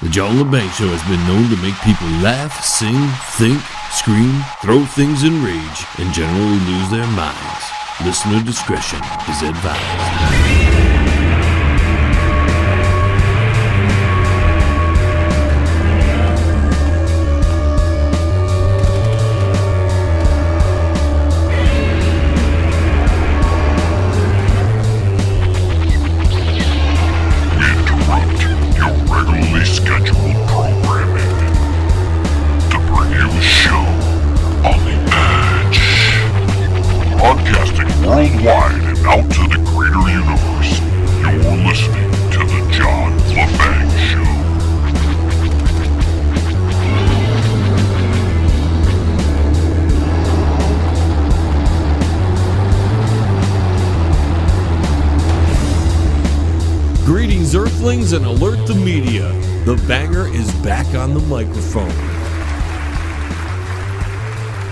The John LeBang Show has been known to make people laugh, sing, think, scream, throw things in rage, and generally lose their minds. Listener discretion is advised. Worldwide and out to the greater universe, you're listening to the John LeBang Show. Greetings, Earthlings, and alert the media. The Banger is back on the microphone.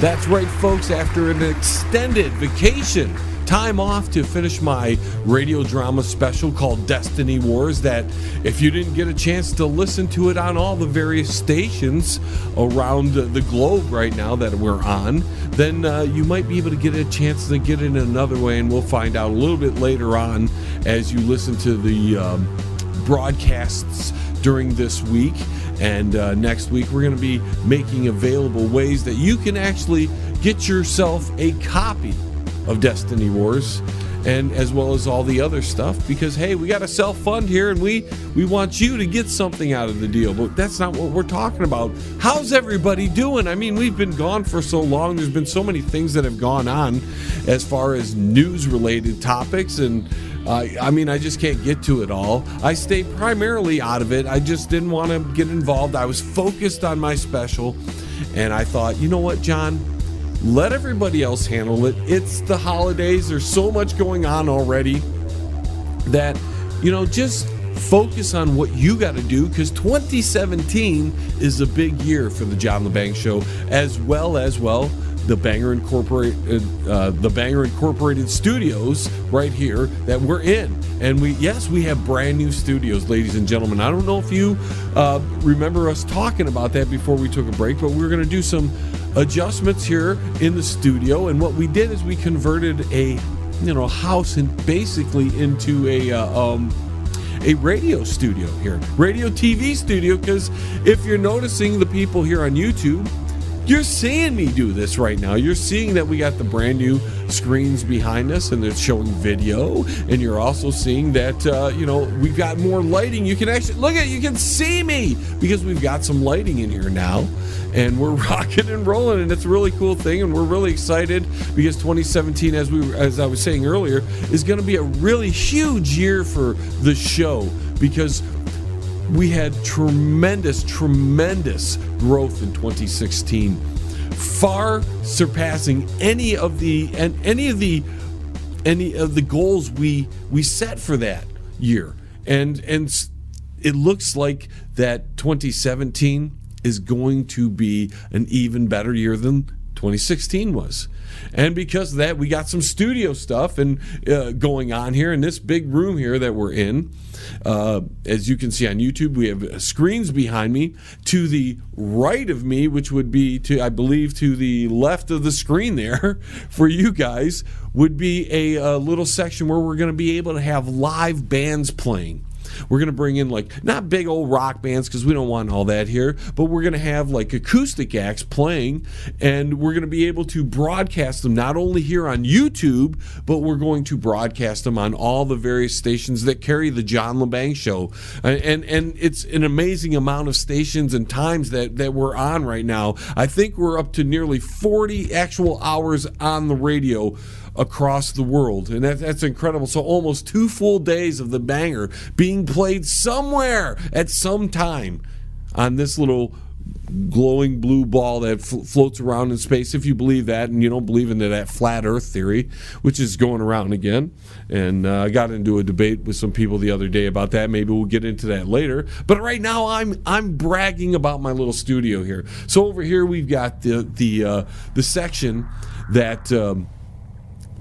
That's right, folks. After an extended vacation, time off to finish my radio drama special called Destiny Wars, that if you didn't get a chance to listen to it on all the various stations around the globe right now that we're on, then you might be able to get a chance to get it another way, and we'll find out a little bit later on as you listen to the broadcasts during this week. And next week, we're going to be making available ways that you can actually get yourself a copy of Destiny Wars, and as well as all the other stuff, because, hey, we got to self-fund here, and we want you to get something out of the deal. But that's not what we're talking about. How's everybody doing? I mean, we've been gone for so long. There's been so many things that have gone on as far as news-related topics, and I just can't get to it all. I stay primarily out of it. I just didn't want to get involved. I was focused on my special, and I thought, you know what, John? Let everybody else handle it. It's the holidays. There's so much going on already that, just focus on what you got to do, because 2017 is a big year for the John LeBang Show, as well as, the Banger Incorporated studios right here that we're in. And we have brand new studios, ladies and gentlemen. I don't know if you remember us talking about that before we took a break, but we're going to do some adjustments here in the studio. And what we did is we converted a house and basically into a radio studio here, radio TV studio, because if you're noticing the people here on YouTube, you're seeing me do this right now. You're seeing that we got the brand new screens behind us, and they're showing video. And you're also seeing that, we've got more lighting. You can actually you can see me because we've got some lighting in here now. And we're rocking and rolling, and it's a really cool thing. And we're really excited because 2017, as I was saying earlier, is going to be a really huge year for the show, because we had tremendous growth in 2016, far surpassing any of the goals we set for that year. And it looks like that 2017 is going to be an even better year than 2016 was. And because of that, we got some studio stuff and going on here in this big room here that we're in. As you can see on YouTube, we have screens behind me. To the right of me, which would be to the left of the screen there for you guys, would be a little section where we're going to be able to have live bands playing. We're going to bring in, not big old rock bands, because we don't want all that here, but we're going to have acoustic acts playing, and we're going to be able to broadcast them not only here on YouTube, but we're going to broadcast them on all the various stations that carry the John LeBang Show. And it's an amazing amount of stations and times that we're on right now. I think we're up to nearly 40 actual hours on the radio across the world, and that's incredible. So almost 2 full days of the Banger being played somewhere at some time on this little glowing blue ball that floats around in space, if you believe that, and you don't believe in that flat earth theory, which is going around again. And I got into a debate with some people the other day about that. Maybe we'll get into that later, but right now I'm bragging about my little studio here. So over here we've got the section that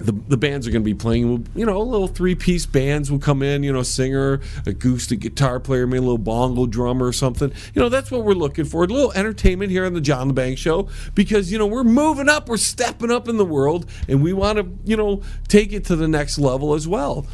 the bands are going to be playing, little 3-piece bands will come in, singer, acoustic guitar player, maybe a little bongo drummer or something. That's what we're looking for. A little entertainment here on the John LeBang Show, because, we're moving up, we're stepping up in the world, and we want to, take it to the next level as well.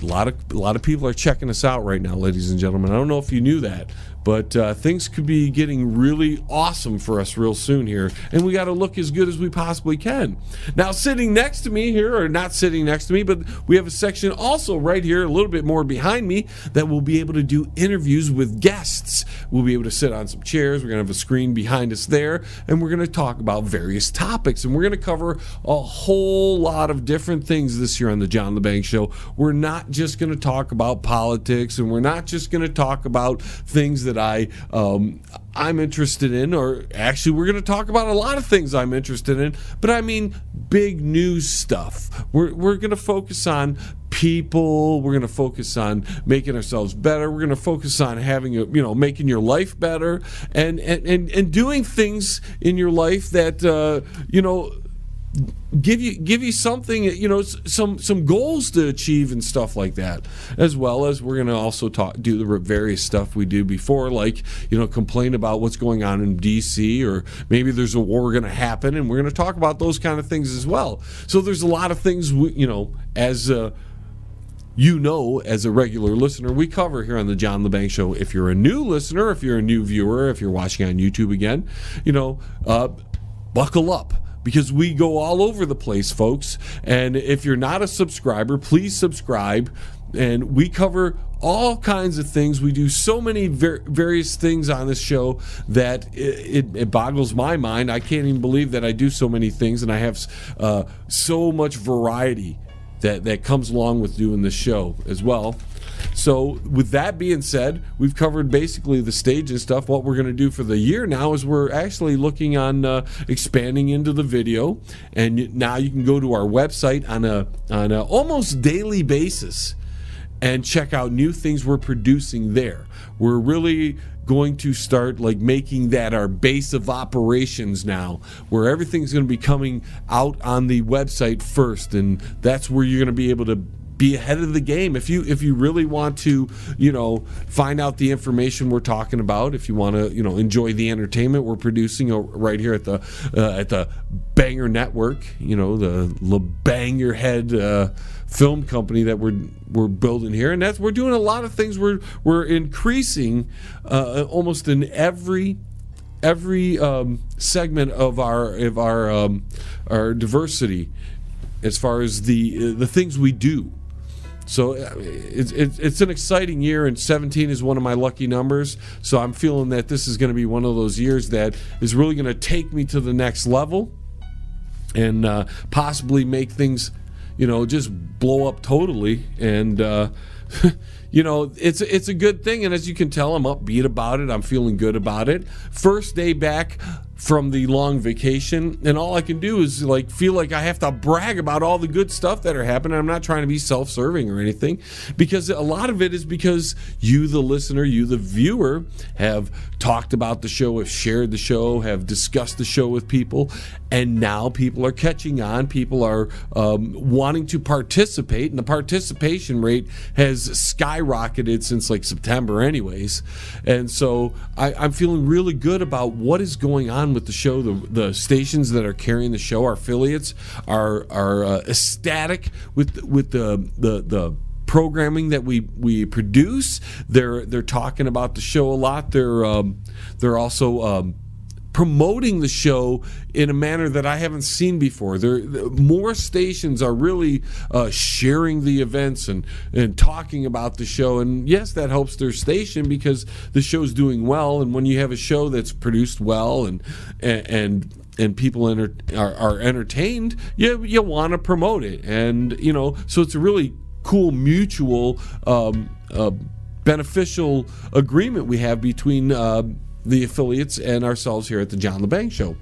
A lot of people are checking us out right now, ladies and gentlemen. I don't know if you knew that, but things could be getting really awesome for us real soon here, and we got to look as good as we possibly can. Now, sitting next to me here, or not sitting next to me, but we have a section also right here, a little bit more behind me, that we'll be able to do interviews with guests. We'll be able to sit on some chairs. We're going to have a screen behind us there, and we're going to talk about various topics, and we're going to cover a whole lot of different things this year on the John LeBang Show. We're not just going to talk about politics, and we're not just going to talk about things that I'm interested in, or actually we're going to talk about a lot of things I'm interested in, but I mean big news stuff. We're going to focus on people. We're going to focus on making ourselves better. We're going to focus on having making your life better, and doing things in your life that give you something, some goals to achieve and stuff like that, as well as we're going to also do the various stuff we do before, like complain about what's going on in DC, or maybe there's a war going to happen, and we're going to talk about those kind of things as well. So there's a lot of things as a regular listener, we cover here on the John LeBang Show. If you're a new listener, if you're a new viewer, if you're watching on YouTube again, buckle up, because we go all over the place, folks. And if you're not a subscriber, please subscribe. And we cover all kinds of things. We do so many various things on this show that it boggles my mind. I can't even believe that I do so many things, and I have so much variety that comes along with doing this show as well. So with that being said, we've covered basically the stage and stuff. What we're going to do for the year now is we're actually looking on expanding into the video, and now you can go to our website on a almost daily basis and check out new things we're producing there. We're really going to start making that our base of operations now, where everything's going to be coming out on the website first, and that's where you're going to be able to be ahead of the game. If you really want to, find out the information we're talking about, if you want to, enjoy the entertainment we're producing right here at the Banger Network, the LeBang Your Head film company that we're building here, and we're doing a lot of things. We're increasing almost in every segment of our diversity as far as the things we do. So it's an exciting year, and 17 is one of my lucky numbers. So I'm feeling that this is going to be one of those years that is really going to take me to the next level, and possibly make things, just blow up totally. And it's a good thing. And as you can tell, I'm upbeat about it. I'm feeling good about it. First day back from the long vacation, and all I can do is feel like I have to brag about all the good stuff that are happening. I'm not trying to be self-serving or anything, because a lot of it is because you, the listener, you, the viewer, have talked about the show, have shared the show, have discussed the show with people, and now people are catching on. People are wanting to participate, and the participation rate has skyrocketed since September anyways. And so I'm feeling really good about what is going on with the show. The stations that are carrying the show, our affiliates, are ecstatic with the programming that we produce. They're talking about the show a lot. They're also promoting the show in a manner that I haven't seen before. More stations are really sharing the events and talking about the show, and yes, that helps their station because the show's doing well. And when you have a show that's produced well and people are entertained, you want to promote it, and so it's a really cool mutual beneficial agreement we have between the affiliates and ourselves here at the John LeBang Show.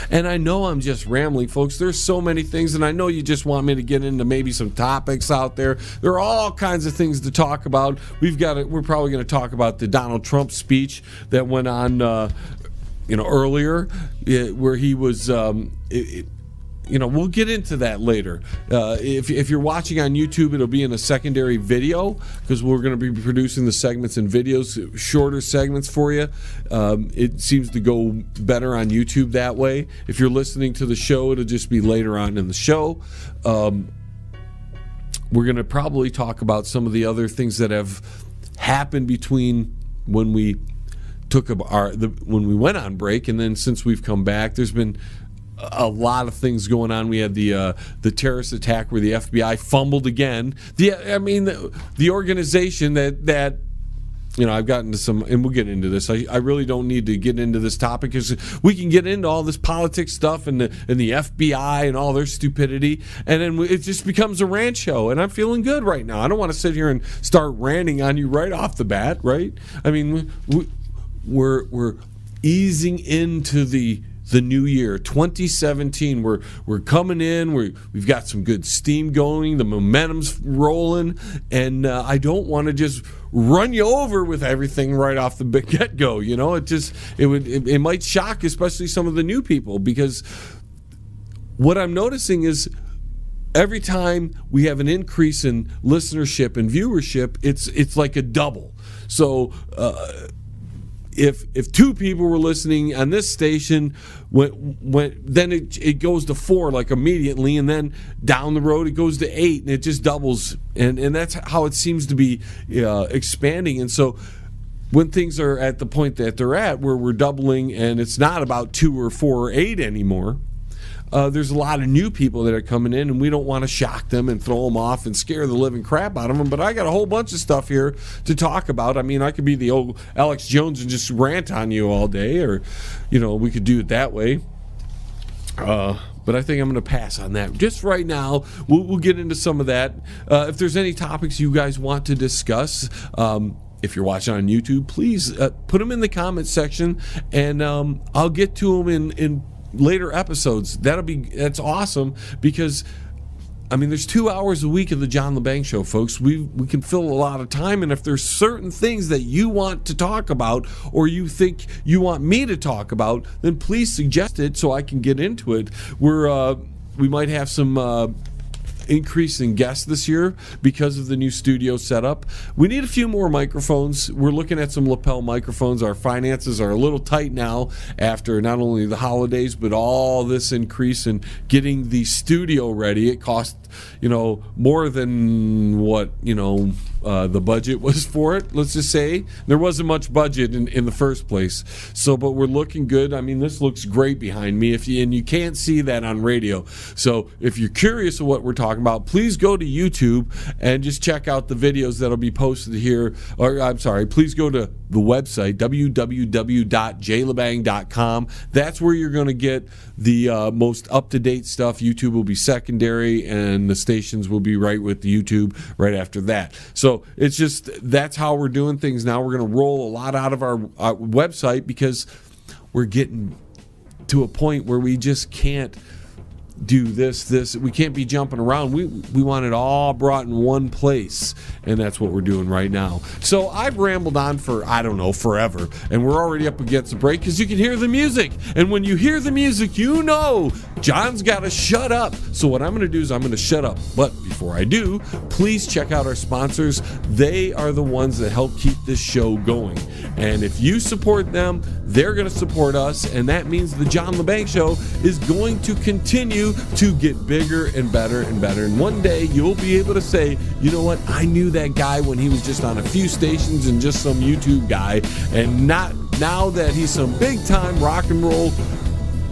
And I know I'm just rambling, folks. There's so many things, and I know you just want me to get into maybe some topics out there. There are all kinds of things to talk about. We're probably going to talk about the Donald Trump speech that went on earlier, where he was we'll get into that later. If you're watching on YouTube, it'll be in a secondary video because we're going to be producing the segments in videos, shorter segments for you. It seems to go better on YouTube that way. If you're listening to the show, it'll just be later on in the show. We're going to probably talk about some of the other things that have happened between when we when we went on break and then since we've come back. There's been a lot of things going on. We had the terrorist attack where the FBI fumbled again. The organization that I've gotten to some, and we'll get into this. I really don't need to get into this topic because we can get into all this politics stuff and the FBI and all their stupidity, and then it just becomes a rant show. And I'm feeling good right now. I don't want to sit here and start ranting on you right off the bat, right? I mean, we're easing into the new year 2017. We're coming in, we've got some good steam going, the momentum's rolling, and I don't want to just run you over with everything right off the get-go. It might shock especially some of the new people, because what I'm noticing is every time we have an increase in listenership and viewership, it's like a double. So if two people were listening on this station, then it goes to 4 like immediately, and then down the road it goes to 8, and it just doubles, and that's how it seems to be expanding. And so when things are at the point that they're at, where we're doubling, and it's not about 2 or 4 or 8 anymore. There's a lot of new people that are coming in, and we don't want to shock them and throw them off and scare the living crap out of them. But I got a whole bunch of stuff here to talk about. I mean, I could be the old Alex Jones and just rant on you all day, or, we could do it that way. But I think I'm going to pass on that. Just right now, we'll get into some of that. If there's any topics you guys want to discuss, if you're watching on YouTube, please put them in the comments section, and I'll get to them in later episodes. That's awesome, because there's 2 hours a week of the John LeBang Show, folks. We can fill a lot of time, and if there's certain things that you want to talk about, or you think you want me to talk about, then please suggest it so I can get into it. We might have some increase in guests this year because of the new studio setup. We need a few more microphones. We're looking at some lapel microphones. Our finances are a little tight now after not only the holidays, but all this increase in getting the studio ready. It cost more than what the budget was for it. Let's just say there wasn't much budget in the first place. But we're looking good. This looks great behind me. And you can't see that on radio. So if you're curious of what we're talking about, please go to YouTube and just check out the videos that'll be posted here. Please go to the website, www.jlebang.com. That's where you're going to get the most up-to-date stuff. YouTube will be secondary, and the stations will be right with YouTube right after that. So it's just, that's how we're doing things now. We're going to roll a lot out of our website, because we're getting to a point where we just can't do this. We can't be jumping around. We want it all brought in one place, and that's what we're doing right now. So I've rambled on for, forever, and we're already up against the break, because you can hear the music, and when you hear the music, John's got to shut up. So what I'm going to do is I'm going to shut up. But before I do, please check out our sponsors. They are the ones that help keep this show going, and if you support them, they're going to support us, and that means the John LeBang Show is going to continue to get bigger and better and better. And one day you'll be able to say, you know what, I knew that guy when he was just on a few stations and just some YouTube guy, and not now that he's some big time rock and roll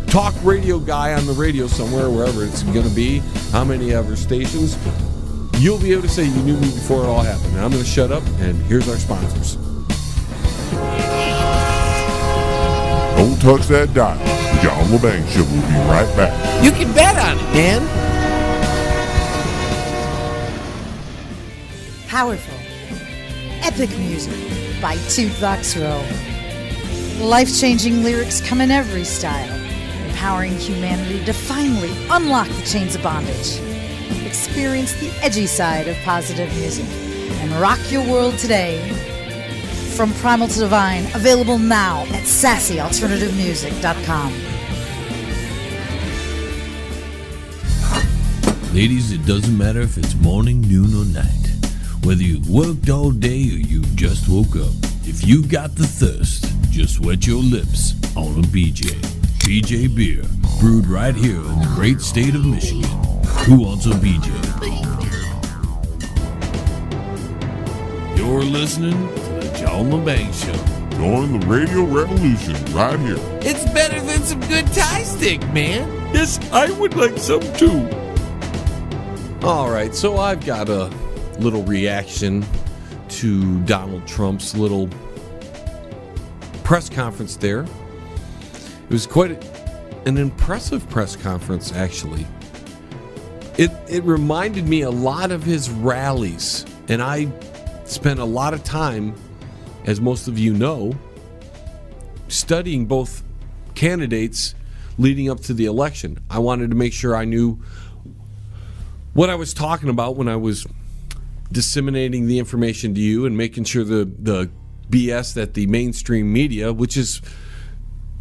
talk radio guy on the radio somewhere, wherever it's going to be, how many ever stations, you'll be able to say you knew me before it all happened. And I'm going to shut up, and here's our sponsors. Don't touch that dial. The John LeBang Show will be right back. You can bet on it, man. Powerful, epic music by Toothbox Row. Life-changing lyrics come in every style, empowering humanity to finally unlock the chains of bondage. Experience the edgy side of positive music and rock your world today. From Primal to Divine, available now at sassyalternativemusic.com. Ladies, it doesn't matter if it's morning, noon, or night. Whether you've worked all day or you just woke up. If you got the thirst, just wet your lips on a BJ. BJ Beer, brewed right here in the great state of Michigan. Who wants a BJ? You're listening to the John LeBang Show. Join the radio revolution right here. It's better than some good Thai stick, man. Yes, I would like some too. All right, so I've got a little reaction to Donald Trump's little press conference there. It was quite an impressive press conference, actually. It reminded me a lot of his rallies, and I spent a lot of time, as most of you know, studying both candidates leading up to the election. I wanted to make sure I knew what I was talking about when I was disseminating the information to you and making sure the BS that the mainstream media, which is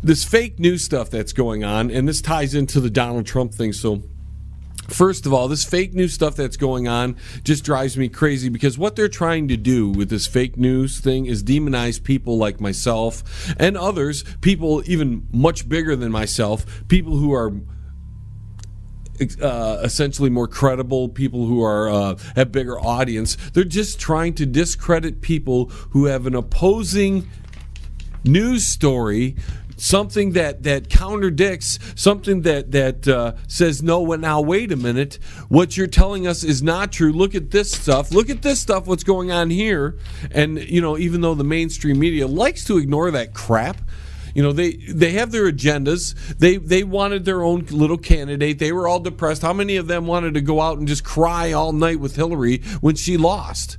this fake news stuff that's going on, and this ties into the Donald Trump thing. So first of all, this fake news stuff that's going on just drives me crazy, because what they're trying to do with this fake news thing is demonize people like myself and others, people even much bigger than myself, people who are essentially more credible, people who are have bigger audience. They're just trying to discredit people who have an opposing news story, something that contradicts, something that says, no, now wait a minute, what you're telling us is not true. Look at this stuff, what's going on here. And even though the mainstream media likes to ignore that crap, they have their agendas. They wanted their own little candidate. They were all depressed. How many of them wanted to go out and just cry all night with Hillary when she lost?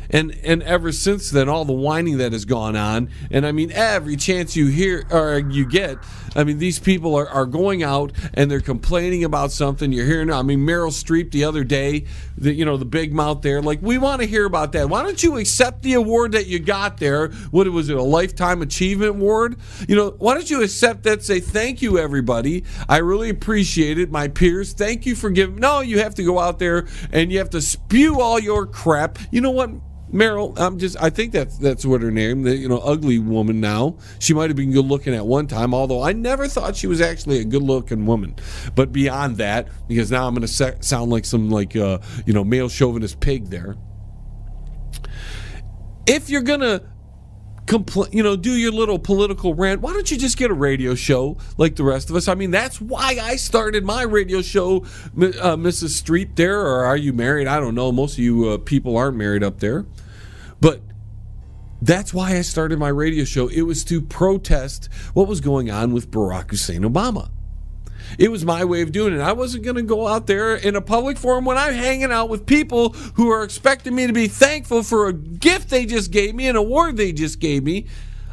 And ever since then, all the whining that has gone on, and I mean, every chance you hear or you get, I mean, these people are going out and they're complaining about something. You're hearing, I mean, Meryl Streep the other day, the big mouth there, like, we want to hear about that. Why don't you accept the award that you got there? What was it, a Lifetime Achievement Award? Why don't you accept that? Say, thank you, everybody. I really appreciate it. My peers, thank you for giving. No, you have to go out there and you have to spew all your crap. You know what? Meryl, I think that's what her name, the ugly woman now. She might have been good looking at one time, although I never thought she was actually a good looking woman. But beyond that, because now I'm going to sound like some male chauvinist pig there. If you're going to do your little political rant, why don't you just get a radio show like the rest of us? I mean, that's why I started my radio show, Mrs. Streep there, or are you married? I don't know. Most of you people aren't married up there. But that's why I started my radio show. It was to protest what was going on with Barack Hussein Obama. It was my way of doing it. I wasn't going to go out there in a public forum when I'm hanging out with people who are expecting me to be thankful for a gift they just gave me, an award they just gave me.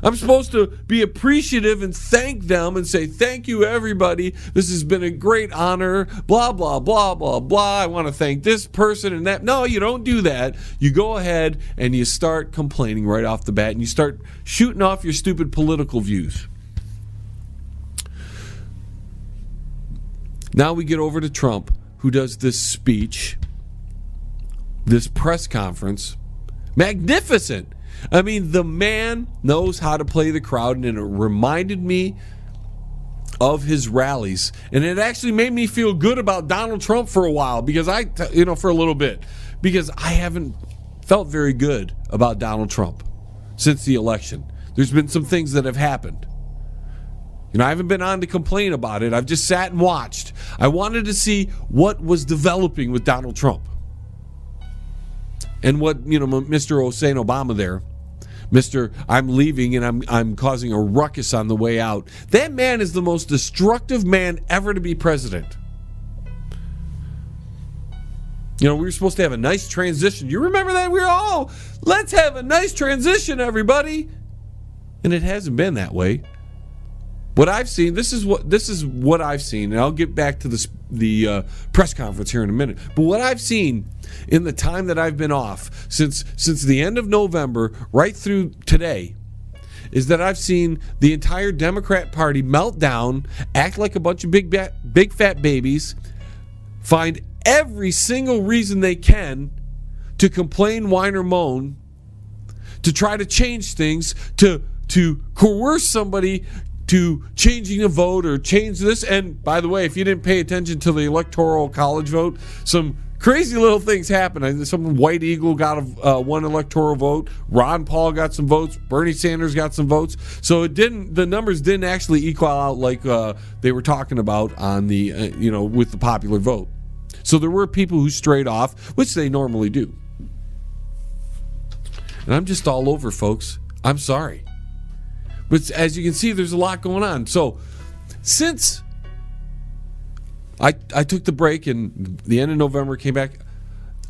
I'm supposed to be appreciative and thank them and say, thank you, everybody. This has been a great honor, blah, blah, blah, blah, blah. I want to thank this person and that. No, you don't do that. You go ahead and you start complaining right off the bat, and you start shooting off your stupid political views. Now we get over to Trump, who does this speech, this press conference. Magnificent. I mean, the man knows how to play the crowd, and it reminded me of his rallies. And it actually made me feel good about Donald Trump for a while, because for a little bit, because I haven't felt very good about Donald Trump since the election. There's been some things that have happened. I haven't been on to complain about it. I've just sat and watched. I wanted to see what was developing with Donald Trump. And what, Mr. Hussein Obama there, Mr. I'm leaving and I'm causing a ruckus on the way out. That man is the most destructive man ever to be president. We were supposed to have a nice transition. You remember that? We were all, let's have a nice transition, everybody. And it hasn't been that way. What I've seen, this is what I've seen, and I'll get back to the press conference here in a minute. But what I've seen in the time that I've been off, since the end of November right through today, is that I've seen the entire Democrat Party melt down, act like a bunch of big fat babies, find every single reason they can to complain, whine, or moan, to try to change things, to coerce somebody to changing a vote or change this. And by the way, if you didn't pay attention to the Electoral College vote, some crazy little things happened. Some white eagle got one electoral vote. Ron Paul got some votes. Bernie Sanders got some votes. So the numbers didn't actually equal out like they were talking about on the with the popular vote. So there were people who strayed off, which they normally do. And I'm just all over, folks. I'm sorry. But as you can see, there's a lot going on. So since I took the break and the end of November came back,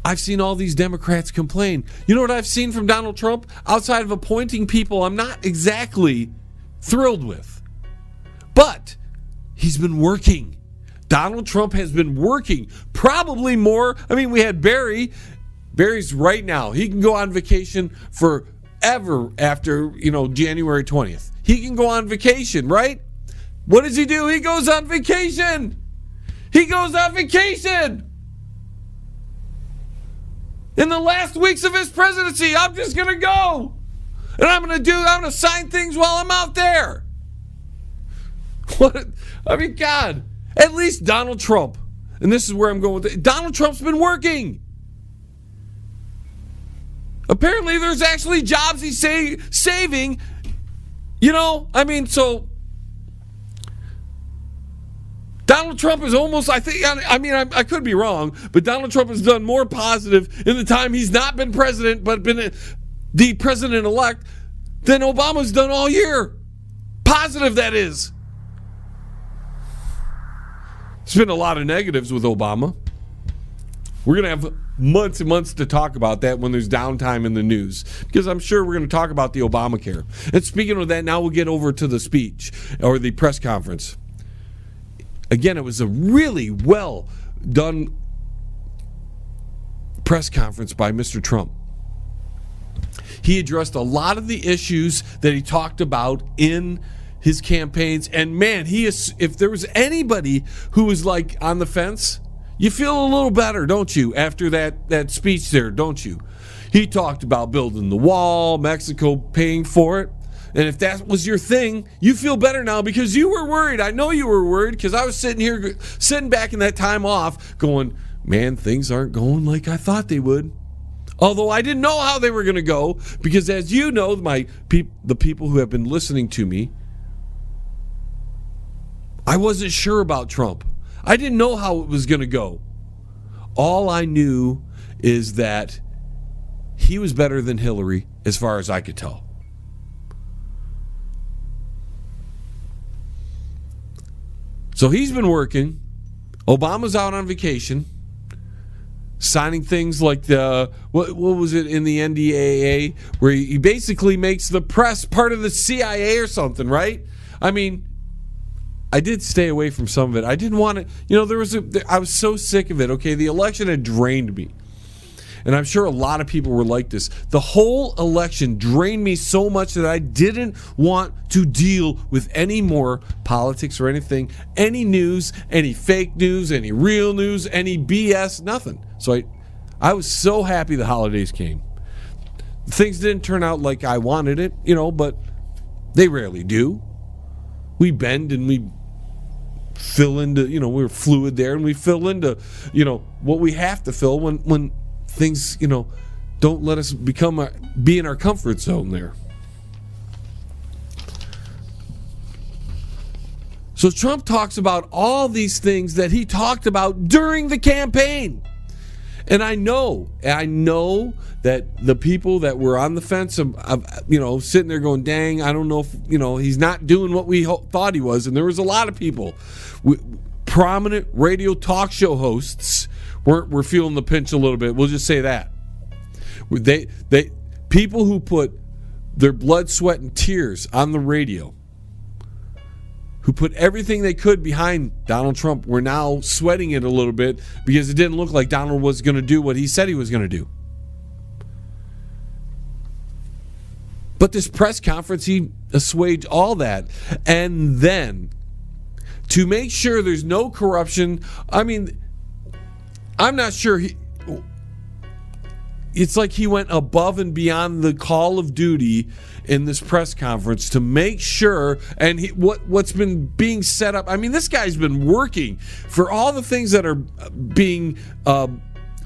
I've seen all these Democrats complain. You know what I've seen from Donald Trump? Outside of appointing people I'm not exactly thrilled with. But he's been working. Donald Trump has been working probably more. I mean, we had Barry. Barry's right now. He can go on vacation forever after, January 20th. He can go on vacation, right? What does he do? He goes on vacation. He goes on vacation. In the last weeks of his presidency, I'm just going to go. And I'm going to sign things while I'm out there. God, at least Donald Trump, and this is where I'm going with it, Donald Trump's been working. Apparently there's actually jobs he's saving. So Donald Trump is almost, I could be wrong, but Donald Trump has done more positive in the time he's not been president, but been the president-elect, than Obama's done all year. Positive, that is. There's been a lot of negatives with Obama. We're going to have months and months to talk about that when there's downtime in the news, because I'm sure we're going to talk about the Obamacare. And speaking of that, now we'll get over to the speech or the press conference. Again, it was a really well done press conference by Mr. Trump. He addressed a lot of the issues that he talked about in his campaigns. And man, if there was anybody who was like on the fence, you feel a little better, don't you, after that speech there, don't you? He talked about building the wall, Mexico paying for it. And if that was your thing, you feel better now because you were worried. I know you were worried because I was sitting back in that time off going, man, things aren't going like I thought they would. Although I didn't know how they were going to go because, as you know, the people who have been listening to me, I wasn't sure about Trump. I didn't know how it was going to go. All I knew is that he was better than Hillary as far as I could tell. So he's been working. Obama's out on vacation, signing things like what was it in the NDAA, where he basically makes the press part of the CIA or something, right? I mean, I did stay away from some of it. I didn't want to, I was so sick of it. Okay, the election had drained me. And I'm sure a lot of people were like this. The whole election drained me so much that I didn't want to deal with any more politics or anything, any news, any fake news, any real news, any BS, nothing. So I was so happy the holidays came. Things didn't turn out like I wanted it, but they rarely do. We bend and we fill into, we're fluid there, and we fill into, what we have to fill when things, don't let us be in our comfort zone there. So Trump talks about all these things that he talked about during the campaign. And I know that the people that were on the fence of sitting there going, dang, I don't know if, he's not doing what we thought he was. And there was a lot of people, prominent radio talk show hosts were feeling the pinch a little bit. We'll just say that. They people who put their blood, sweat, and tears on the radio, who put everything they could behind Donald Trump, were now sweating it a little bit because it didn't look like Donald was going to do what he said he was going to do. But this press conference, he assuaged all that. And then, to make sure there's no corruption, I'm not sure it's like he went above and beyond the call of duty in this press conference to make sure, and what's been being set up. I mean, this guy's been working for all the things that are being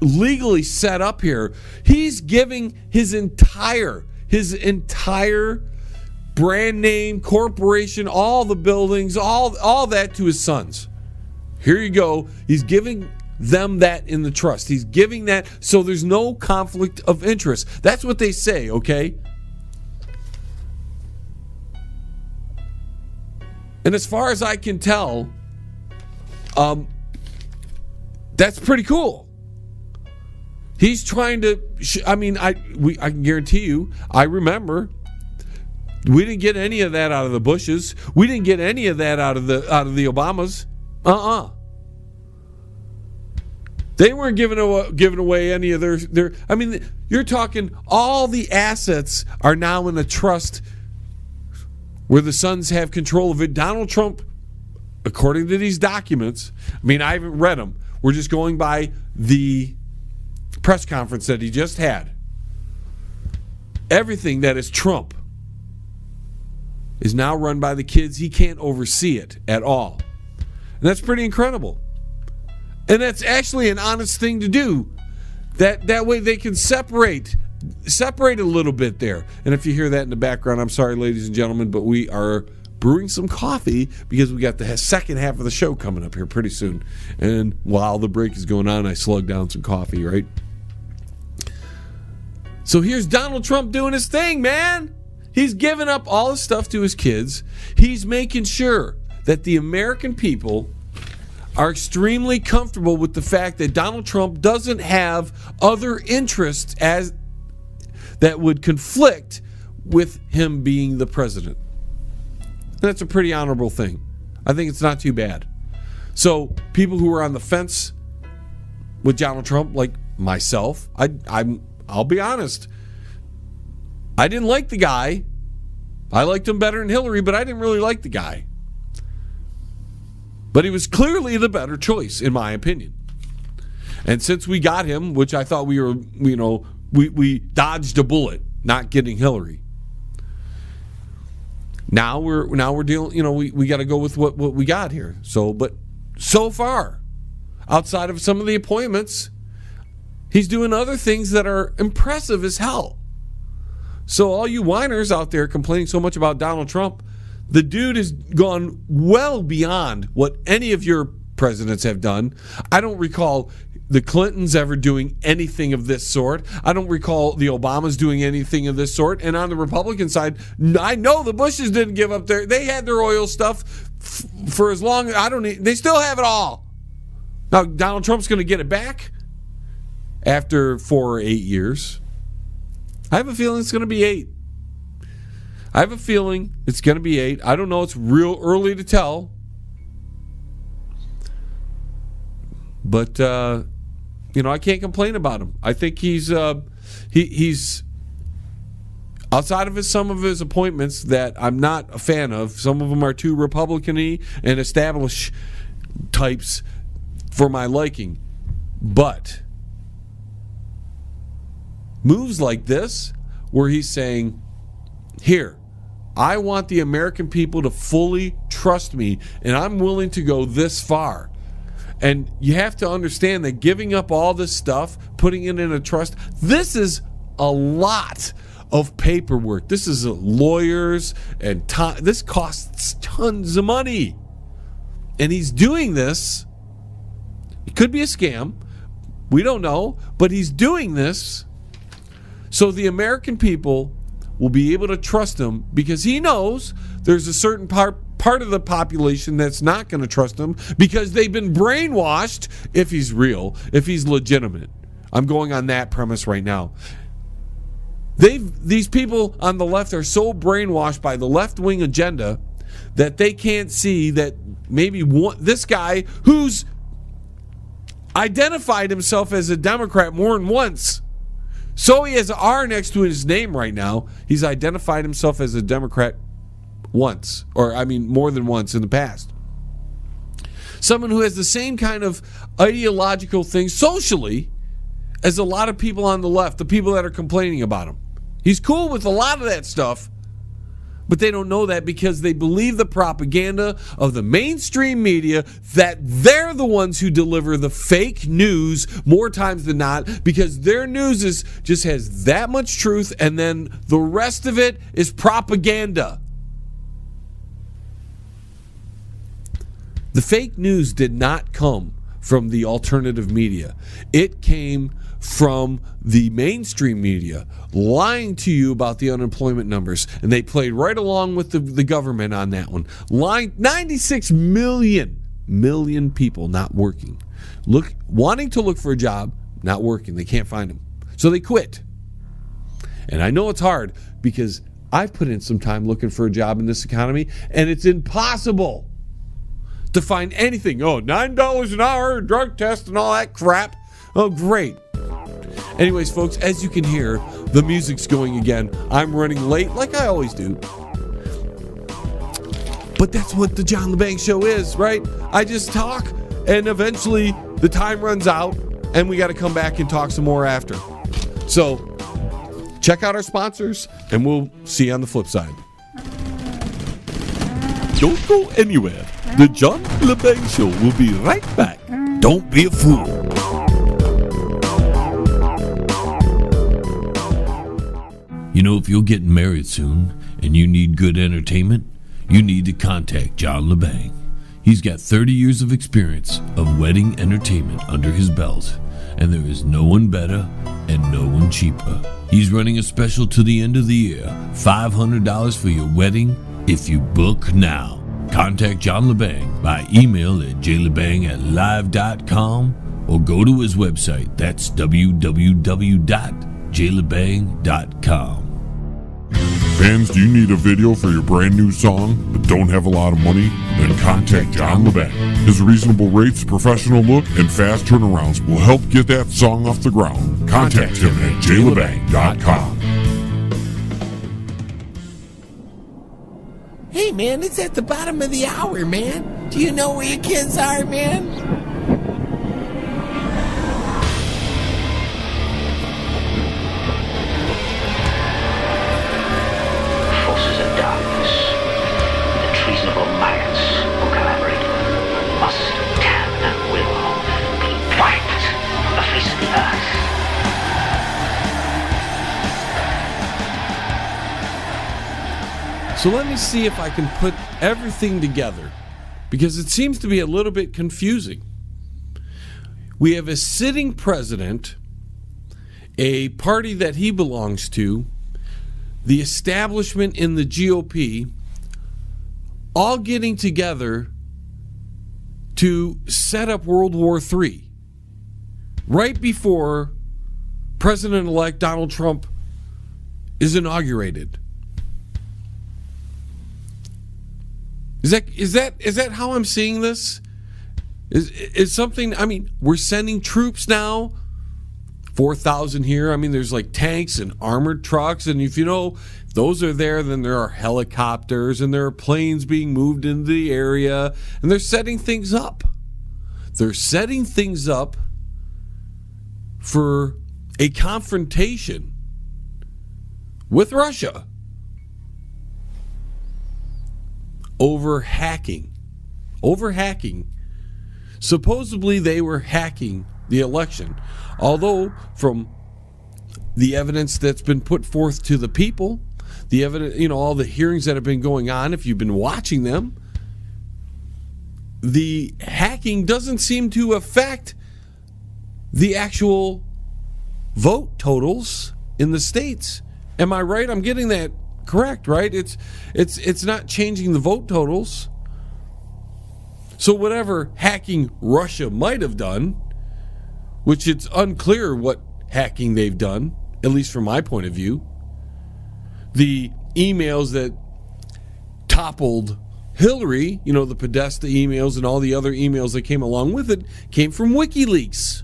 legally set up here. He's giving his entire brand name, corporation, all the buildings, all that to his sons. Here you go. He's giving them that in the trust. He's giving that so there's no conflict of interest. That's what they say, okay? And as far as I can tell, that's pretty cool. He's trying to I can guarantee you, I remember we didn't get any of that out of the Bushes. We didn't get any of that out of the Obamas. They weren't giving away any of their. I mean, you're talking all the assets are now in a trust where the sons have control of it. Donald Trump, according to these documents, I mean, I haven't read them. We're just going by the press conference that he just had. Everything that is Trump is now run by the kids. He can't oversee it at all. And that's pretty incredible. And that's actually an honest thing to do. That way they can separate a little bit there. And if you hear that in the background, I'm sorry, ladies and gentlemen, but we are brewing some coffee because we got the second half of the show coming up here pretty soon. And while the break is going on, I slugged down some coffee, right? So here's Donald Trump doing his thing, man. He's giving up all his stuff to his kids. He's making sure that the American people are extremely comfortable with the fact that Donald Trump doesn't have other interests as that would conflict with him being the president. And that's a pretty honorable thing. I think it's not too bad. So people who are on the fence with Donald Trump, like myself, I'll be honest, I didn't like the guy. I liked him better than Hillary, but I didn't really like the guy. But he was clearly the better choice, in my opinion. And since we got him, which I thought we were, we dodged a bullet, not getting Hillary. Now we're dealing, we got to go with what we got here. But so far, outside of some of the appointments, he's doing other things that are impressive as hell. So all you whiners out there complaining so much about Donald Trump, the dude has gone well beyond what any of your presidents have done. I don't recall the Clintons ever doing anything of this sort. I don't recall the Obamas doing anything of this sort. And on the Republican side, I know the Bushes didn't give up they had their oil stuff for as long, they still have it all. Now, Donald Trump's going to get it back after 4 or 8 years. I have a feeling it's going to be 8. I have a feeling it's going to be 8. I don't know. It's real early to tell. But, I can't complain about him. I think he's outside of some of his appointments that I'm not a fan of. Some of them are too Republican-y and established types for my liking. But moves like this, where he's saying, here, I want the American people to fully trust me, and I'm willing to go this far. And you have to understand that giving up all this stuff, putting it in a trust, this is a lot of paperwork. This is lawyers and time. This costs tons of money. And he's doing this. It could be a scam. We don't know. But he's doing this so the American people will be able to trust him, because he knows there's a certain part of the population that's not going to trust him because they've been brainwashed. If he's real, if he's legitimate, I'm going on that premise right now. These people on the left are so brainwashed by the left-wing agenda that they can't see that maybe this guy who's identified himself as a Democrat more than once. So he has an R next to his name right now. He's identified himself as a Democrat once, more than once in the past. Someone who has the same kind of ideological things socially as a lot of people on the left, the people that are complaining about him. He's cool with a lot of that stuff, but they don't know that because they believe the propaganda of the mainstream media that they're the ones who deliver the fake news more times than not, because their news just has that much truth, and then the rest of it is propaganda. The fake news did not come from the alternative media. It came from the mainstream media lying to you about the unemployment numbers, and they played right along with the government on that one. Lying, 96 million people not working, wanting to look for a job, not working. They can't find them, so they quit. And I know it's hard because I've put in some time looking for a job in this economy, and it's impossible to find anything. Oh, $9 an hour, drug test and all that crap. Oh, great. Anyways, folks, as you can hear, the music's going again. I'm running late like I always do. But that's what the John LeBang Show is, right? I just talk, and eventually the time runs out, and we got to come back and talk some more after. So check out our sponsors, and we'll see you on the flip side. Don't go anywhere. The John LeBang Show will be right back. Don't be a fool. You know, if you're getting married soon and you need good entertainment, you need to contact John LeBang. He's got 30 years of experience of wedding entertainment under his belt, and there is no one better and no one cheaper. He's running a special to the end of the year, $500 for your wedding if you book now. Contact John LeBang by email at jlebang@live.com or go to his website. That's www.jlebang.com. Fans, do you need a video for your brand new song but don't have a lot of money? Then contact John LeBang. His reasonable rates, professional look, and fast turnarounds will help get that song off the ground. Contact him at jlebang.com. Hey man, it's at the bottom of the hour, man. Do you know where your kids are, man? Forces of darkness, the treasonable minds who collaborate, must, can, and will be wiped from the face of the earth. So let me see if I can put everything together, because it seems to be a little bit confusing. We have a sitting president, a party that he belongs to, the establishment in the GOP, all getting together to set up World War III right before President-elect Donald Trump is inaugurated. Is that how I'm seeing this? Is something, I mean, we're sending troops now, 4,000 here. I mean, there's like tanks and armored trucks, and if you know those are there, then there are helicopters and there are planes being moved into the area, and they're setting things up. They're setting things up for a confrontation with Russia over hacking. Supposedly they were hacking the election. Although from the evidence that's been put forth to the people, the evidence, you know, all the hearings that have been going on, if you've been watching them, the hacking doesn't seem to affect the actual vote totals in the states. Am I right? I'm getting that correct, right? It's not changing the vote totals. So whatever hacking Russia might have done, which it's unclear what hacking they've done, at least from my point of view, the emails that toppled Hillary, you know, the Podesta emails and all the other emails that came along with it, came from WikiLeaks.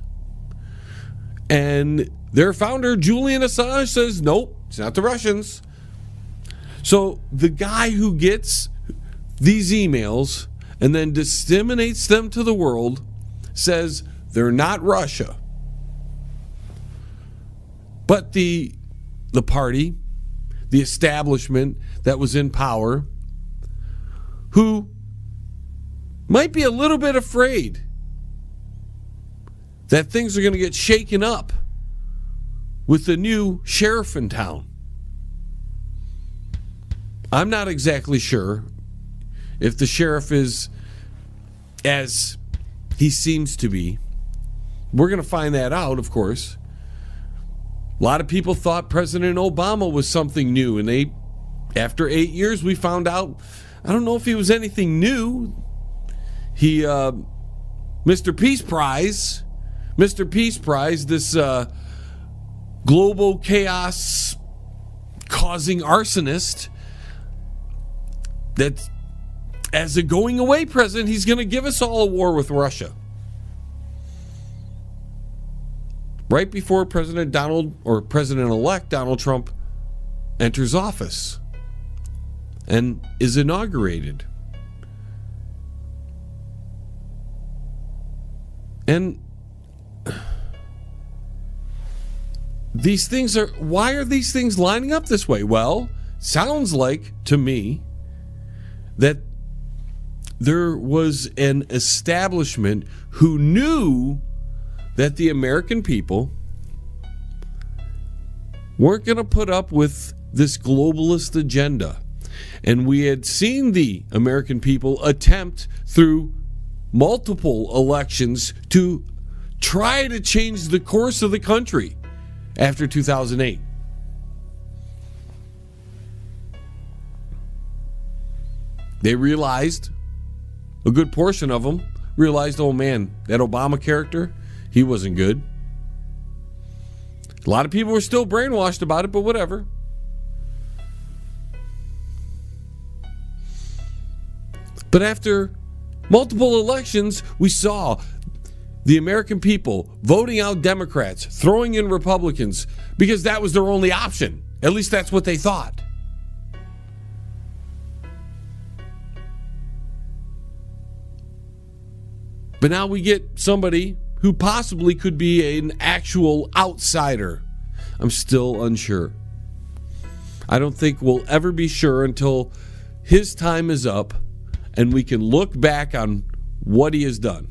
And their founder, Julian Assange, says, nope, it's not the Russians. So the guy who gets these emails and then disseminates them to the world, says they're not Russia. But the party, the establishment that was in power, who might be a little bit afraid that things are going to get shaken up with the new sheriff in town. I'm not exactly sure if the sheriff is as he seems to be. We're going to find that out, of course. A lot of people thought President Obama was something new, and after 8 years, we found out, I don't know if he was anything new. He, Mr. Peace Prize, this global chaos causing arsonist, that as a going away president, he's going to give us all a war with Russia. Right before President-elect Donald Trump enters office and is inaugurated. And why are these things lining up this way? Well, sounds like to me that there was an establishment who knew that the American people weren't going to put up with this globalist agenda. And we had seen the American people attempt through multiple elections to try to change the course of the country after 2008. They realized, a good portion of them realized, oh man, that Obama character, he wasn't good. A lot of people were still brainwashed about it, but whatever. But after multiple elections, we saw the American people voting out Democrats, throwing in Republicans, because that was their only option. At least that's what they thought. But now we get somebody who possibly could be an actual outsider. I'm still unsure. I don't think we'll ever be sure until his time is up and we can look back on what he has done.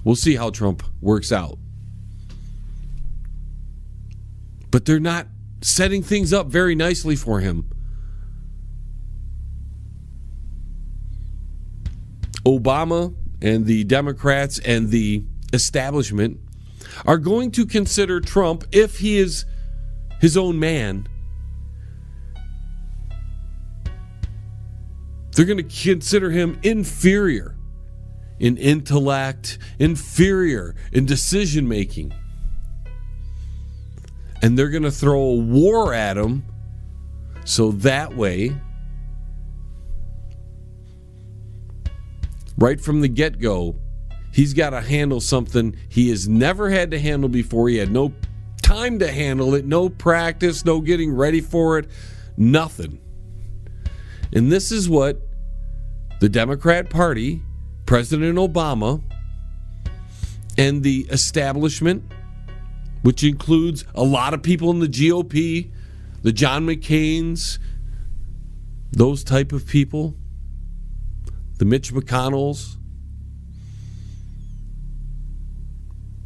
We'll see how Trump works out. But they're not setting things up very nicely for him. Obama and the Democrats and the establishment are going to consider Trump, if he is his own man, they're going to consider him inferior in intellect, inferior in decision making. And they're going to throw a war at him so that way, right from the get-go, he's got to handle something he has never had to handle before. He had no time to handle it, no practice, no getting ready for it, nothing. And this is what the Democrat Party, President Obama, and the establishment, which includes a lot of people in the GOP, the John McCains, those type of people, the Mitch McConnells,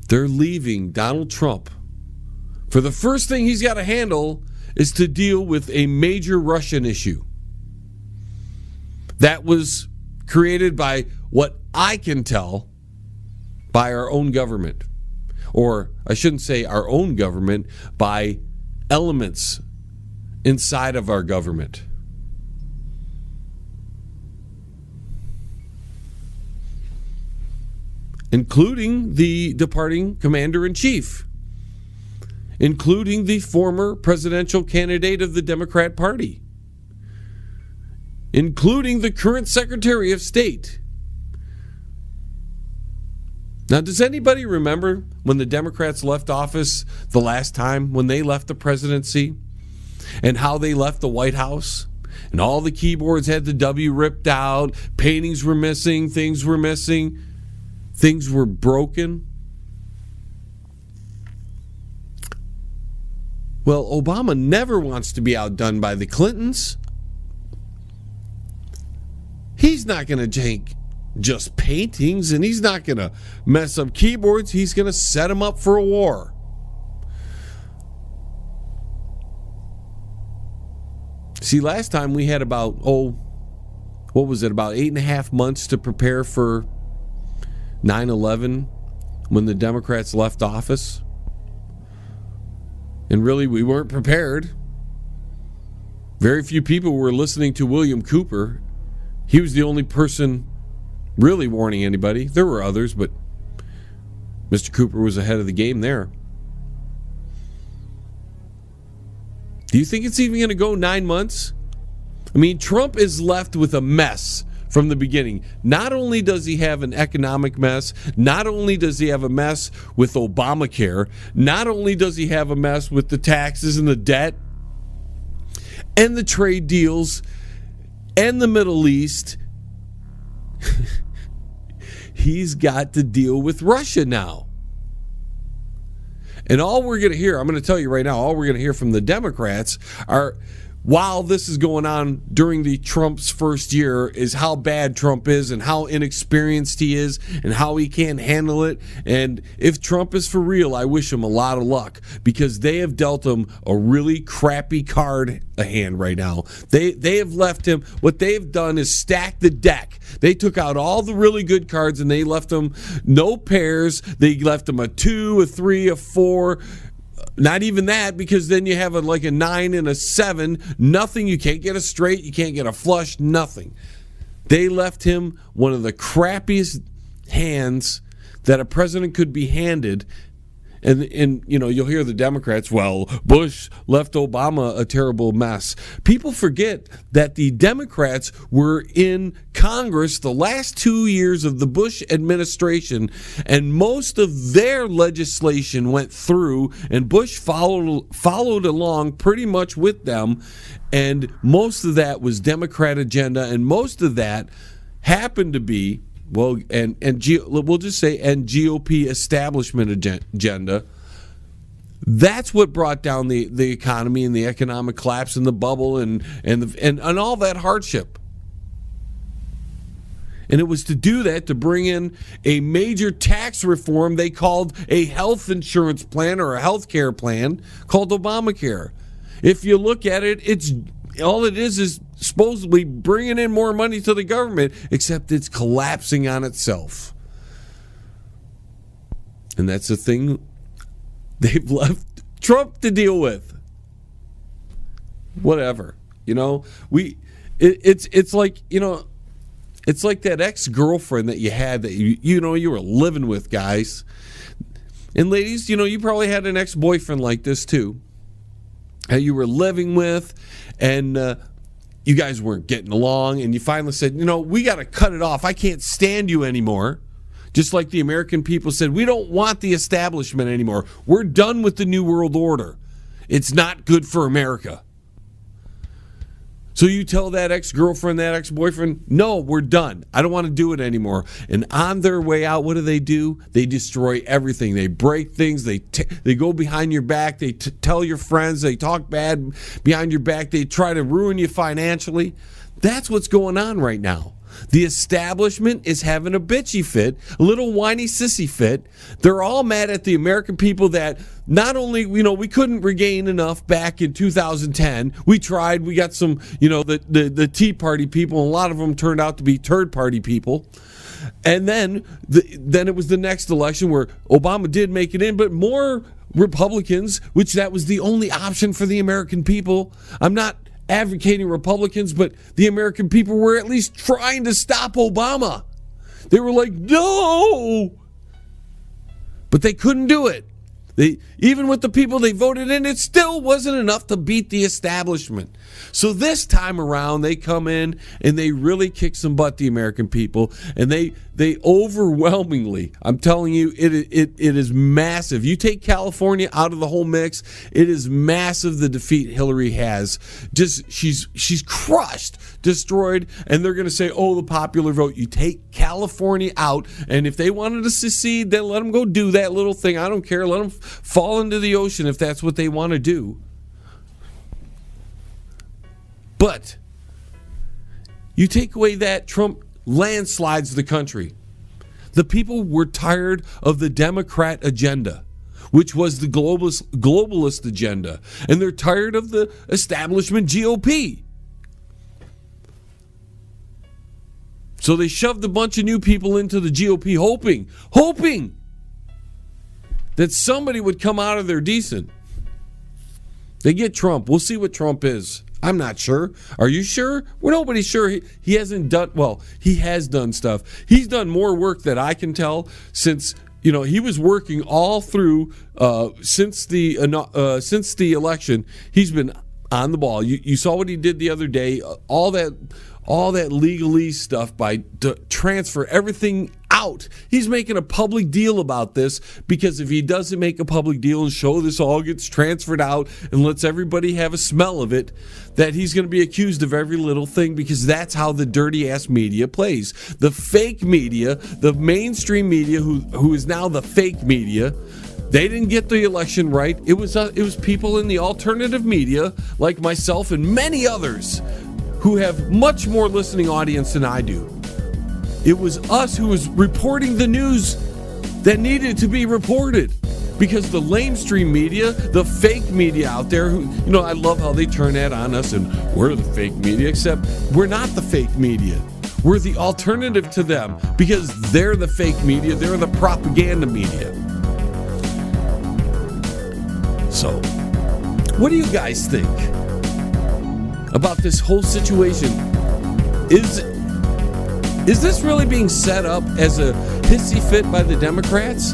they're leaving Donald Trump. For the first thing he's got to handle is to deal with a major Russian issue that was created by, what I can tell, by our own government. Or I shouldn't say our own government, by elements inside of our government. Including the departing commander-in-chief, including the former presidential candidate of the Democrat Party, including the current Secretary of State. Now, does anybody remember when the Democrats left office the last time, when they left the presidency, and how they left the White House? And all the keyboards had the W ripped out. Paintings were missing. Things were missing. Things were broken. Well, Obama never wants to be outdone by the Clintons. He's not going to take just paintings, and he's not going to mess up keyboards. He's going to set them up for a war. See, last time we had about, what was it, about 8.5 months to prepare for 9/11 when the Democrats left office. And really, we weren't prepared. Very few people were listening to William Cooper. He was the only person really warning anybody. There were others, but Mr. Cooper was ahead of the game there. Do you think it's even going to go 9 months? I mean, Trump is left with a mess from the beginning. Not only does he have an economic mess, not only does he have a mess with Obamacare, not only does he have a mess with the taxes and the debt and the trade deals and the Middle East, he's got to deal with Russia now. And all we're going to hear, I'm going to tell you right now, all we're going to hear from the Democrats are, while this is going on during the Trump's first year, is how bad Trump is and how inexperienced he is and how he can't handle it. And if Trump is for real, I wish him a lot of luck, because they have dealt him a really crappy card hand right now. They have left him, what they've done is stack the deck. They took out all the really good cards and they left him no pairs. They left him a 2, a 3, a 4. Not even that, because then you have like a 9 and a 7. Nothing. You can't get a straight. You can't get a flush. Nothing. They left him one of the crappiest hands that a president could be handed. And you know, you'll hear the Democrats, well, Bush left Obama a terrible mess. People forget that the Democrats were in Congress the last 2 years of the Bush administration, and most of their legislation went through, and Bush followed along pretty much with them, and most of that was Democrat agenda, and most of that happened to be, well, we'll just say, and GOP establishment agenda. That's what brought down the economy and the economic collapse and the bubble and all that hardship. And it was to do that, to bring in a major tax reform they called a health insurance plan or a health care plan called Obamacare. If you look at it, it's all it is supposedly bringing in more money to the government, except it's collapsing on itself. And that's the thing they've left Trump to deal with. Whatever. You know, it's like, you know, it's like that ex-girlfriend that you had that you were living with, guys. And ladies, you know, you probably had an ex-boyfriend like this too, that you were living with, and you guys weren't getting along, and you finally said, you know, we got to cut it off. I can't stand you anymore. Just like the American people said, we don't want the establishment anymore. We're done with the New World Order. It's not good for America. So you tell that ex-girlfriend, that ex-boyfriend, no, we're done. I don't want to do it anymore. And on their way out, what do? They destroy everything. They break things. They go behind your back. They tell your friends. They talk bad behind your back. They try to ruin you financially. That's what's going on right now. The establishment is having a bitchy fit, a little whiny sissy fit. They're all mad at the American people that not only, you know, we couldn't regain enough back in 2010. We tried. We got some, you know, the Tea Party people, and a lot of them turned out to be third party people. And then it was the next election where Obama did make it in, but more Republicans, which that was the only option for the American people. I'm not advocating Republicans, but the American people were at least trying to stop Obama. They were like, no! But they couldn't do it. Even with the people they voted in, it still wasn't enough to beat the establishment. So this time around, they come in and they really kick some butt, the American people, and they overwhelmingly, I'm telling you, it is massive. You take California out of the whole mix, it is massive the defeat Hillary has. Just she's crushed, destroyed, and they're going to say, oh, the popular vote. You take California out, and if they wanted to secede, then let them go do that little thing. I don't care. Let them fall into the ocean if that's what they want to do. But you take away that, Trump landslides the country. The people were tired of the Democrat agenda, which was the globalist agenda, and they're tired of the establishment GOP. So they shoved a bunch of new people into the GOP, hoping that somebody would come out of there decent. They get Trump. We'll see what Trump is. I'm not sure. Are you sure? Well, nobody's sure. He hasn't done, well, he has done stuff. He's done more work that I can tell since, he was working all through since the election. He's been on the ball. You saw what he did the other day. All that legalese stuff by transfer everything out. He's making a public deal about this, because if he doesn't make a public deal and show this all gets transferred out and lets everybody have a smell of it, that he's going to be accused of every little thing, because that's how the dirty ass media plays. The fake media, the mainstream media, who is now the fake media, they didn't get the election right. It was people in the alternative media like myself and many others who have much more listening audience than I do. It was us who was reporting the news that needed to be reported, because the lamestream media, the fake media out there, who, I love how they turn that on us and we're the fake media, except we're not the fake media. We're the alternative to them, because they're the fake media, they're the propaganda media. So, what do you guys think about this whole situation? Is this really being set up as a hissy fit by the Democrats?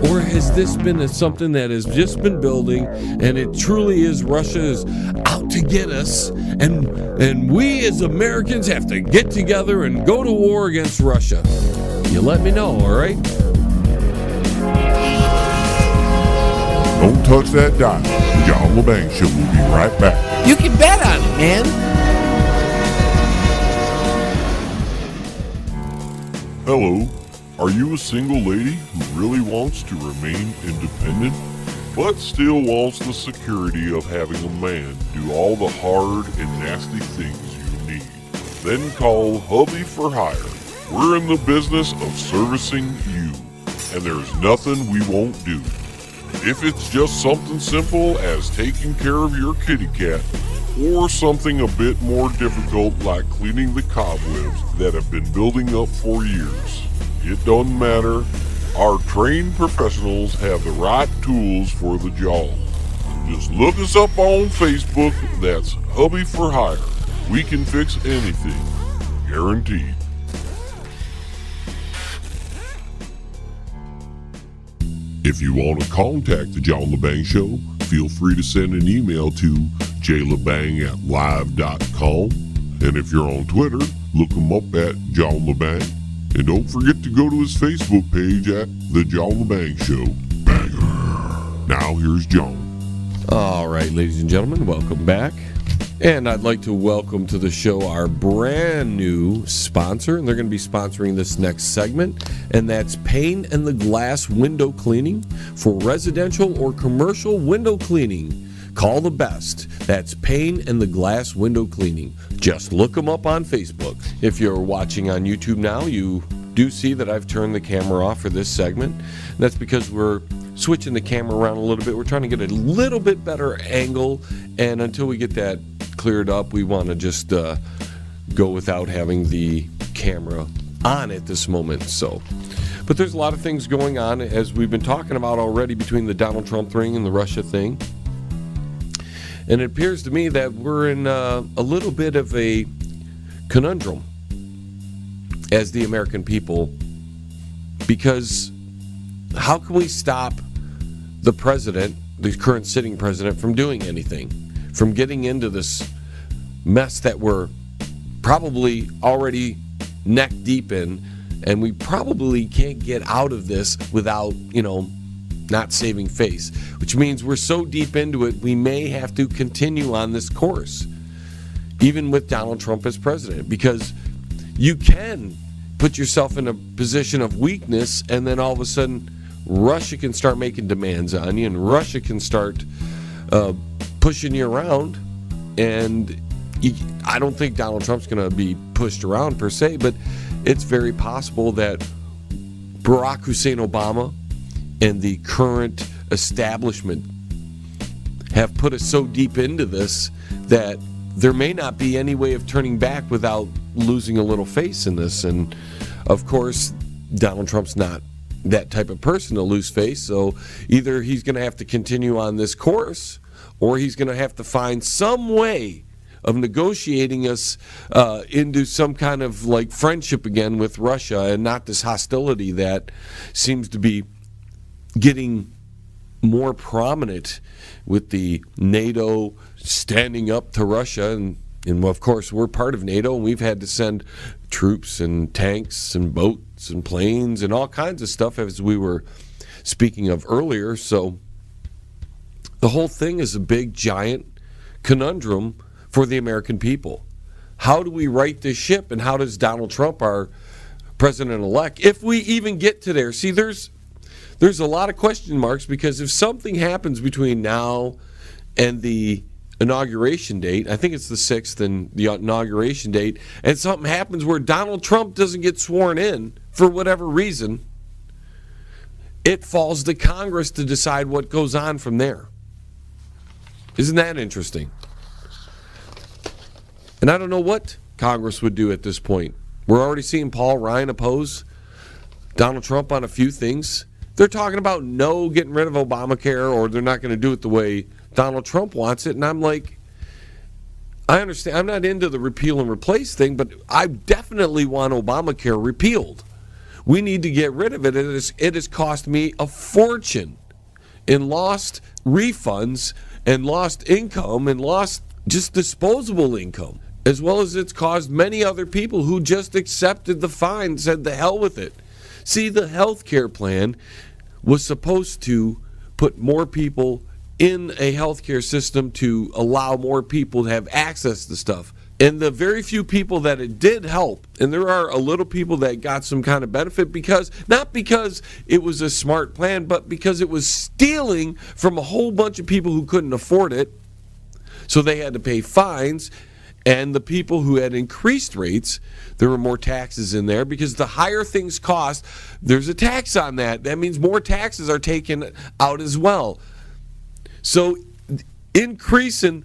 Or has this been something that has just been building, and it truly is Russia is out to get us, and we as Americans have to get together and go to war against Russia? You let me know, all right? Don't touch that dial. The John LeBang Show will be right back. You can bet on it, man. Hello, are you a single lady who really wants to remain independent, but still wants the security of having a man do all the hard and nasty things you need? Then call Hubby for Hire. We're in the business of servicing you, and there's nothing we won't do. If it's just something simple as taking care of your kitty cat, or something a bit more difficult like cleaning the cobwebs that have been building up for years, it doesn't matter. Our trained professionals have the right tools for the job. Just look us up on Facebook. That's Hubby for Hire. We can fix anything, guaranteed. If you want to contact the John LeBang Show, feel free to send an email to jlebang@live.com. And if you're on Twitter, look him up at John LeBang. And don't forget to go to his Facebook page at The John LeBang Show. Banger. Now here's John. All right, ladies and gentlemen, welcome back. And I'd like to welcome to the show our brand new sponsor, and they're going to be sponsoring this next segment, and that's Pane and the Glass Window Cleaning. For residential or commercial window cleaning, call the best. That's Pane and the Glass Window Cleaning. Just look them up on Facebook. If you're watching on YouTube now, you do see that I've turned the camera off for this segment. And that's because we're switching the camera around a little bit. We're trying to get a little bit better angle, and until we get that cleared up, we want to just go without having the camera on at this moment. But there's a lot of things going on, as we've been talking about already, between the Donald Trump thing and the Russia thing. And it appears to me that we're in a little bit of a conundrum as the American people, because how can we stop the president, the current sitting president, from doing anything, from getting into this mess that we're probably already neck deep in, and we probably can't get out of this without, not saving face, which means we're so deep into it, we may have to continue on this course, even with Donald Trump as president, because you can put yourself in a position of weakness, and then all of a sudden Russia can start making demands on you, and Russia can start pushing you around. And I don't think Donald Trump's going to be pushed around per se, but it's very possible that Barack Hussein Obama and the current establishment have put us so deep into this that there may not be any way of turning back without losing a little face in this. And of course, Donald Trump's not that type of person to lose face, so either he's going to have to continue on this course, or he's going to have to find some way of negotiating us into some kind of like friendship again with Russia, and not this hostility that seems to be getting more prominent with the NATO standing up to Russia. And of course, we're part of NATO, and we've had to send troops and tanks and boats and planes and all kinds of stuff, as we were speaking of earlier. So the whole thing is a big, giant conundrum for the American people. How do we right this ship, and how does Donald Trump, our president-elect, if we even get to there? See, there's a lot of question marks, because if something happens between now and the inauguration date, I think it's the 6th and the inauguration date, and something happens where Donald Trump doesn't get sworn in for whatever reason, it falls to Congress to decide what goes on from there. Isn't that interesting? And I don't know what Congress would do at this point. We're already seeing Paul Ryan oppose Donald Trump on a few things. They're talking about getting rid of Obamacare, or they're not going to do it the way Donald Trump wants it. And I'm like, I understand. I'm not into the repeal and replace thing, but I definitely want Obamacare repealed. We need to get rid of it. It has cost me a fortune in lost refunds and lost income and lost just disposable income, as well as it's caused many other people who just accepted the fine, said the hell with it. See, the health care plan was supposed to put more people in a health care system to allow more people to have access to stuff. And the very few people that it did help, and there are a little people that got some kind of benefit, not because it was a smart plan, but because it was stealing from a whole bunch of people who couldn't afford it. So they had to pay fines. And the people who had increased rates, there were more taxes in there, because the higher things cost, there's a tax on that. That means more taxes are taken out as well. So increasing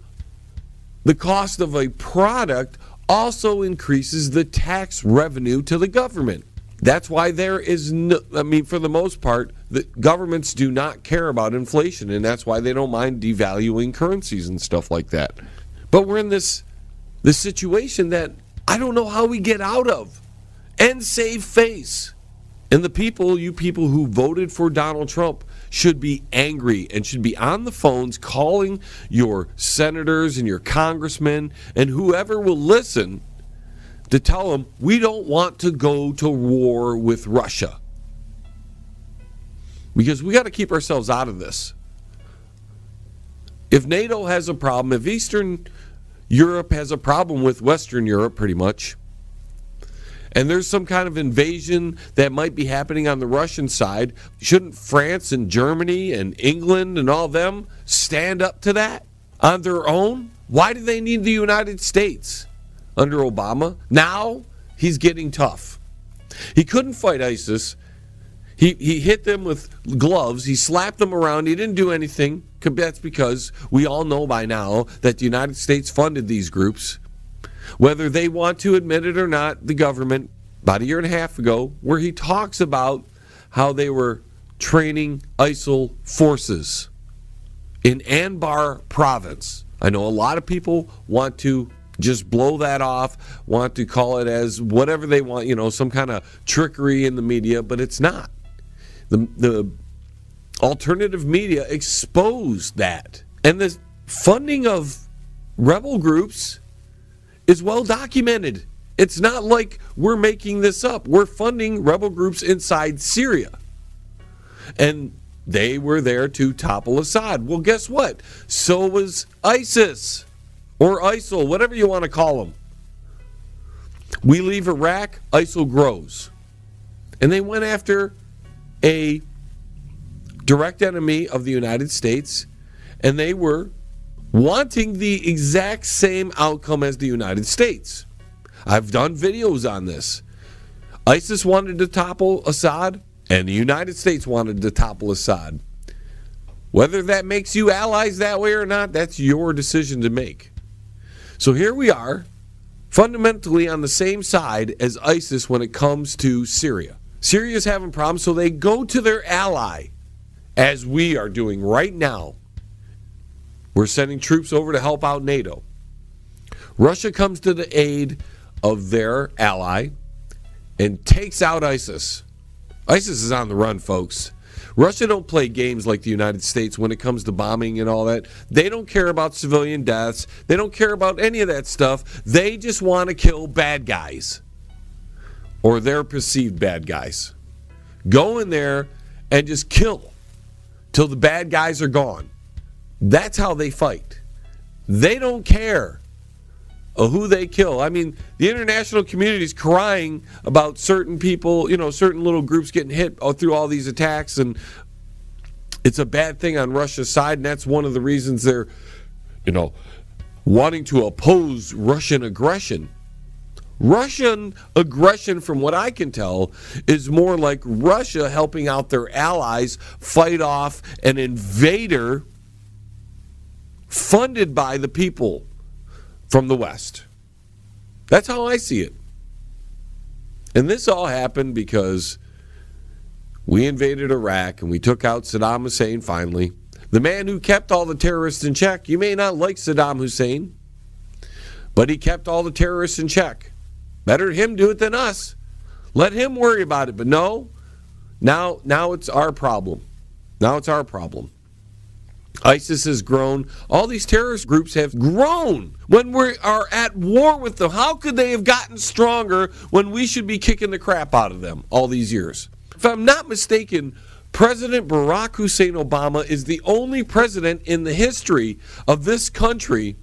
the cost of a product also increases the tax revenue to the government. That's why there is for the most part, the governments do not care about inflation, and that's why they don't mind devaluing currencies and stuff like that. But we're in this situation that I don't know how we get out of and save face. And you people who voted for Donald Trump should be angry and should be on the phones calling your senators and your congressmen and whoever will listen to tell them we don't want to go to war with Russia. Because we got to keep ourselves out of this. If NATO has a problem, if Eastern Europe has a problem with Western Europe, pretty much, and there's some kind of invasion that might be happening on the Russian side, shouldn't France and Germany and England and all them stand up to that on their own? Why do they need the United States under Obama? Now he's getting tough. He couldn't fight ISIS. He hit them with gloves. He slapped them around. He didn't do anything. That's because we all know by now that the United States funded these groups. Whether they want to admit it or not, the government, about a year and a half ago, where he talks about how they were training ISIL forces in Anbar province. I know a lot of people want to just blow that off, want to call it as whatever they want, some kind of trickery in the media, but it's not. The alternative media exposed that. And the funding of rebel groups is well documented. It's not like we're making this up. We're funding rebel groups inside Syria. And they were there to topple Assad. Well, guess what? So was ISIS or ISIL, whatever you want to call them. We leave Iraq, ISIL grows. And they went after a direct enemy of the United States, and they were wanting the exact same outcome as the United States. I've done videos on this. ISIS wanted to topple Assad, and the United States wanted to topple Assad. Whether that makes you allies that way or not, that's your decision to make. So here we are, fundamentally on the same side as ISIS when it comes to Syria. Syria's having problems, so they go to their ally, as we are doing right now. We're sending troops over to help out NATO. Russia comes to the aid of their ally and takes out ISIS. ISIS is on the run, folks. Russia don't play games like the United States when it comes to bombing and all that. They don't care about civilian deaths. They don't care about any of that stuff. They just want to kill bad guys or their perceived bad guys. Go in there and just kill till the bad guys are gone. That's how they fight. They don't care who they kill. I mean, the international community is crying about certain people, certain little groups getting hit through all these attacks, and it's a bad thing on Russia's side, and that's one of the reasons they're, wanting to oppose Russian aggression. Russian aggression, from what I can tell, is more like Russia helping out their allies fight off an invader funded by the people from the West. That's how I see it. And this all happened because we invaded Iraq and we took out Saddam Hussein finally. The man who kept all the terrorists in check. You may not like Saddam Hussein, but he kept all the terrorists in check. Better him do it than us. Let him worry about it. But no, now it's our problem. Now it's our problem. ISIS has grown. All these terrorist groups have grown when we are at war with them. How could they have gotten stronger when we should be kicking the crap out of them all these years? If I'm not mistaken, President Barack Hussein Obama is the only president in the history of this country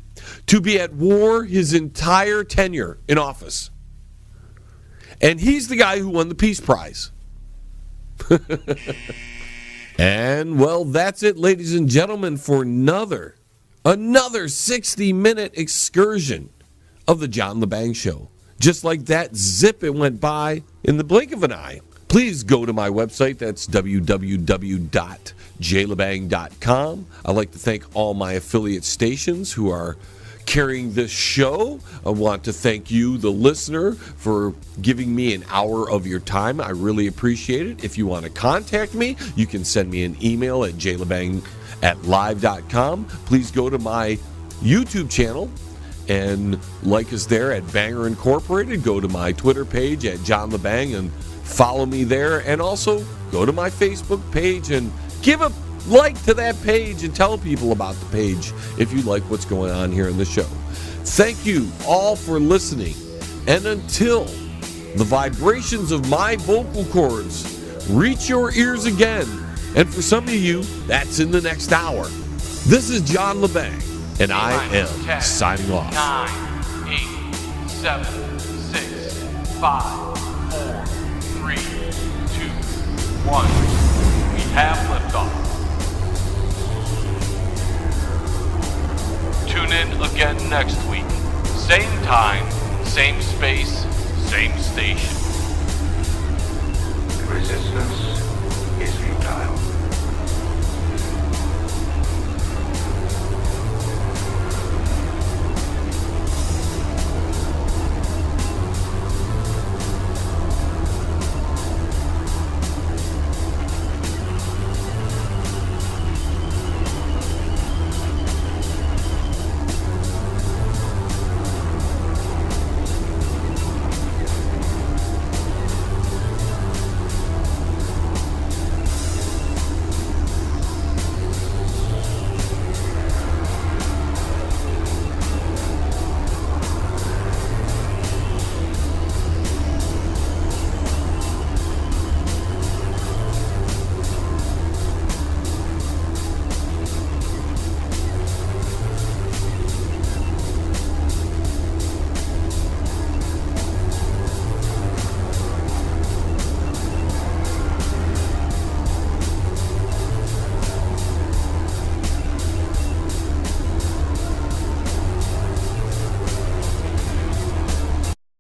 to be at war his entire tenure in office. And he's the guy who won the Peace Prize. And, well, that's it, ladies and gentlemen, for another 60-minute excursion of the John LeBang Show. Just like that, zip, it went by in the blink of an eye. Please go to my website. That's www.jlebang.com. I'd like to thank all my affiliate stations who are carrying this show. I want to thank you, the listener, for giving me an hour of your time. I really appreciate it. If you want to contact me, you can send me an email at jlebang@live.com. Please go to my YouTube channel and like us there at Banger Incorporated. Go to my Twitter page at John LeBang and follow me there. And also go to my Facebook page and give a like to that page and tell people about the page if you like what's going on here in the show. Thank you all for listening. And until the vibrations of my vocal cords reach your ears again, and for some of you, that's in the next hour, this is John LeBang, and I am signing off. 9, 8, 7, 6, 5, 4, 3, 2, 1. We have liftoff. Tune in again next week. Same time, same space, same station. Resistance is futile.